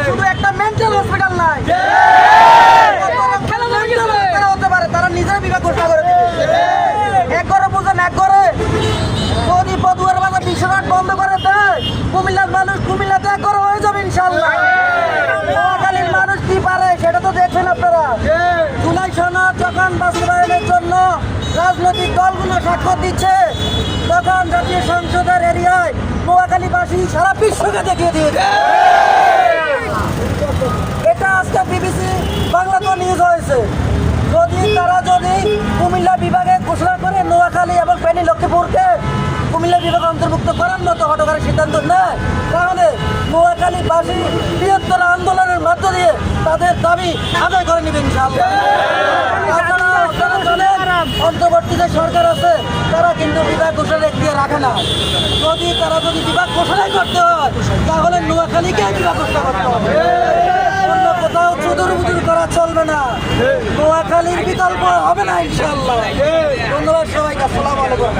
শুধু একটা mental hospital নাই, হতে পারে তারা নিজেরা বিভাগ ঘোষণা করে এক করে বুঝেন, এক করে যদি পদুয়ার বাজার বিশ্বনাথ বন্ধ করে দেয়, কুমিল্লার মানুষ কুমিল্লাতে এক করে হয়ে যাবে ইনশাল্লাহ। নোয়াখালীর মানুষ কি পারে সেটা তো দেখছেন আপনারা। জুলাই সনদ যখন বাস্তবায়নের জন্য রাজনৈতিক দলগুলো স্বাক্ষর দিচ্ছে, তখন জাতীয় সংসদের এরিয়ায় নোয়াখালীবাসী সারা বিশ্বকে দেখিয়ে দিয়েছে। এটা আজকে বিবিসি বাংলাতে নিউজ হয়েছে। যদি কুমিল্লা বিভাগে ঘোষণা করে নোয়াখালী এবং ফেনী লক্ষ্মীপুরকে কুমিল্লা বিভাগে অন্তর্ভুক্ত করার মতো হঠকারী সিদ্ধান্ত নেয়, তাহলে নোয়াখালীবাসী বৃহত্তর আন্দোলনের মধ্য দিয়ে তাদের দাবি আদায় করে নেবেন ইনশাআল্লাহ। অন্তর্বর্তী যে সরকার আছে তারা কিন্তু বিভাগ ঘোষণা দিয়ে রাখে না। যদি বিভাগ ঘোষণাই করতে হয় তাহলে নোয়াখালীকে বিভাগ ঘোষণা করতে হবে, অন্য কোথাও চুদুর করা চলবে না। নোয়াখালীর বিকল্প হবে না ইনশাআল্লাহ। ধন্যবাদ সবাইকে। আসসালামু আলাইকুম।